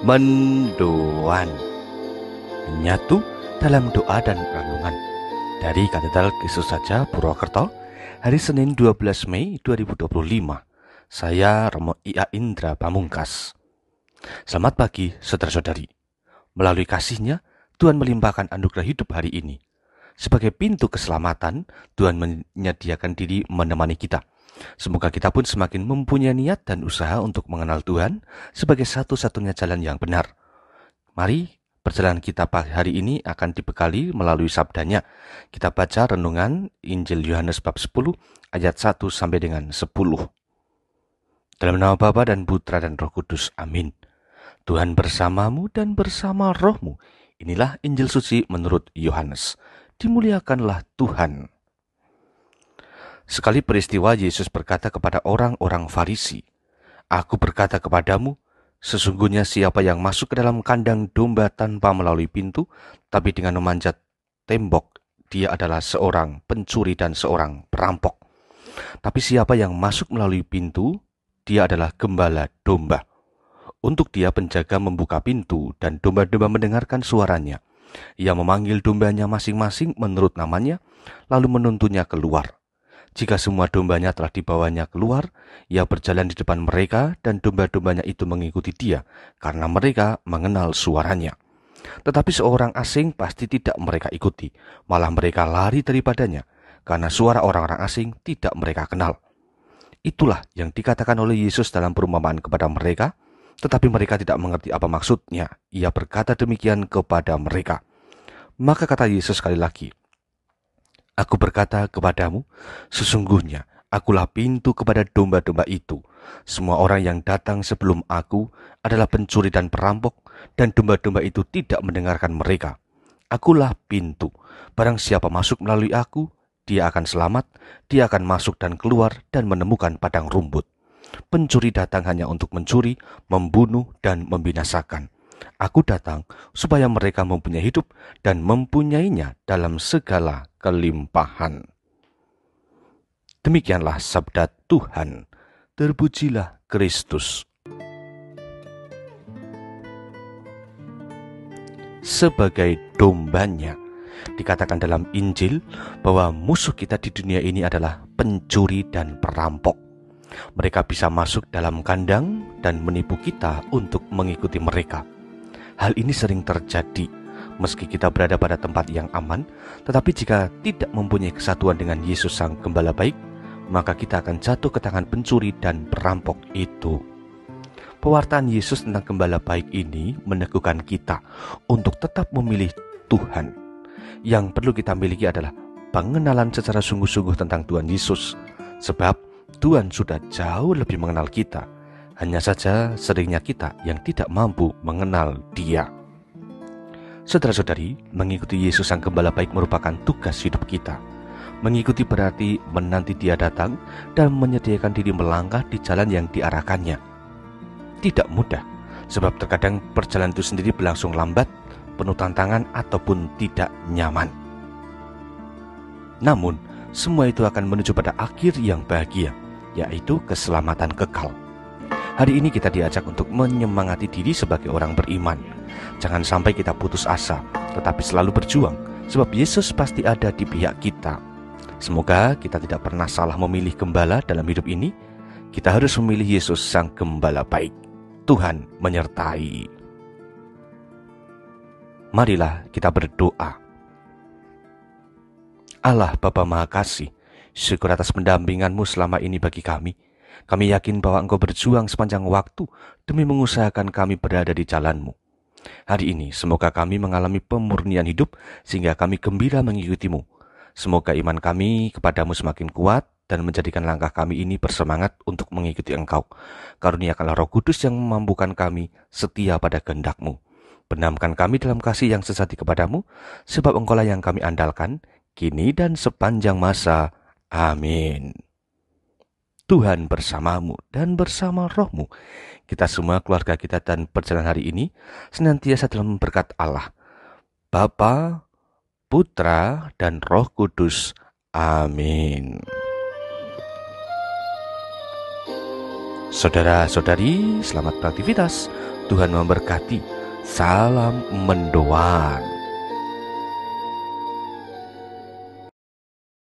Mendoan menyatu dalam doa dan renungan dari Katedral Kristus Saja Purwokerto, hari Senin 12 Mei 2025. Saya Romo Ia Indra Pamungkas. Selamat pagi saudara-saudari. Melalui kasih-Nya, Tuhan melimpahkan anugerah hidup hari ini. Sebagai pintu keselamatan, Tuhan menyediakan diri menemani kita. Semoga kita pun semakin mempunyai niat dan usaha untuk mengenal Tuhan sebagai satu-satunya jalan yang benar. Mari, perjalanan kita hari ini akan dibekali melalui sabdanya. Kita baca renungan Injil Yohanes bab 10 ayat 1 sampai dengan 10. Dalam nama Bapa dan Putra dan Roh Kudus. Amin. Tuhan bersamamu dan bersama rohmu. Inilah Injil suci menurut Yohanes. Dimuliakanlah Tuhan. Sekali peristiwa Yesus berkata kepada orang-orang Farisi, "Aku berkata kepadamu, sesungguhnya siapa yang masuk ke dalam kandang domba tanpa melalui pintu, tapi dengan memanjat tembok, dia adalah seorang pencuri dan seorang perampok. Tapi siapa yang masuk melalui pintu, dia adalah gembala domba. Untuk dia penjaga membuka pintu dan domba-domba mendengarkan suaranya. Ia memanggil dombanya masing-masing menurut namanya, lalu menuntunnya keluar. Jika semua dombanya telah dibawanya keluar, ia berjalan di depan mereka dan domba-dombanya itu mengikuti dia, karena mereka mengenal suaranya. Tetapi seorang asing pasti tidak mereka ikuti, malah mereka lari daripadanya, karena suara orang-orang asing tidak mereka kenal." Itulah yang dikatakan oleh Yesus dalam perumpamaan kepada mereka, tetapi mereka tidak mengerti apa maksudnya. Ia berkata demikian kepada mereka. Maka kata Yesus sekali lagi, "Aku berkata kepadamu, sesungguhnya akulah pintu kepada domba-domba itu. Semua orang yang datang sebelum aku adalah pencuri dan perampok, dan domba-domba itu tidak mendengarkan mereka. Akulah pintu. Barang siapa masuk melalui aku, dia akan selamat, dia akan masuk dan keluar dan menemukan padang rumput. Pencuri datang hanya untuk mencuri, membunuh, dan membinasakan. Aku datang supaya mereka mempunyai hidup dan mempunyainya dalam segala kelimpahan." Demikianlah sabda Tuhan. Terpujilah Kristus. Sebagai dombanya, dikatakan dalam Injil bahwa musuh kita di dunia ini adalah pencuri dan perampok. Mereka bisa masuk dalam kandang dan menipu kita untuk mengikuti mereka. Hal ini sering terjadi meski kita berada pada tempat yang aman, tetapi jika tidak mempunyai kesatuan dengan Yesus Sang Gembala Baik, maka kita akan jatuh ke tangan pencuri dan perampok itu. Pewartaan Yesus tentang Gembala Baik ini meneguhkan kita untuk tetap memilih Tuhan. Yang perlu kita miliki adalah pengenalan secara sungguh-sungguh tentang Tuhan Yesus, sebab Tuhan sudah jauh lebih mengenal kita. Hanya saja seringnya kita yang tidak mampu mengenal Dia. Saudara-saudari, mengikuti Yesus Sang Gembala Baik merupakan tugas hidup kita. Mengikuti berarti menanti Dia datang dan menyediakan diri melangkah di jalan yang diarahkannya. Tidak mudah, sebab terkadang perjalanan itu sendiri berlangsung lambat, penuh tantangan ataupun tidak nyaman. Namun, semua itu akan menuju pada akhir yang bahagia, yaitu keselamatan kekal. Hari ini kita diajak untuk menyemangati diri sebagai orang beriman. Jangan sampai kita putus asa, tetapi selalu berjuang, sebab Yesus pasti ada di pihak kita. Semoga kita tidak pernah salah memilih gembala dalam hidup ini. Kita harus memilih Yesus Sang Gembala Baik. Tuhan menyertai. Marilah kita berdoa. Allah Bapa Maha Kasih, syukur atas pendampingan-Mu selama ini bagi kami. Kami yakin bahwa Engkau berjuang sepanjang waktu demi mengusahakan kami berada di jalan-Mu. Hari ini semoga kami mengalami pemurnian hidup sehingga kami gembira mengikuti-Mu. Semoga iman kami kepadamu semakin kuat dan menjadikan langkah kami ini bersemangat untuk mengikuti Engkau. Karuniakanlah Roh Kudus yang memampukan kami setia pada kehendak-Mu. Benamkan kami dalam kasih yang sejati kepadamu, sebab Engkaulah yang kami andalkan, kini dan sepanjang masa. Amin. Tuhan bersamamu dan bersama rohmu. Kita semua, keluarga kita dan perjalanan hari ini senantiasa dalam berkat Allah, Bapa, Putra, dan Roh Kudus. Amin. Saudara-saudari, selamat beraktivitas. Tuhan memberkati. Salam mendoan.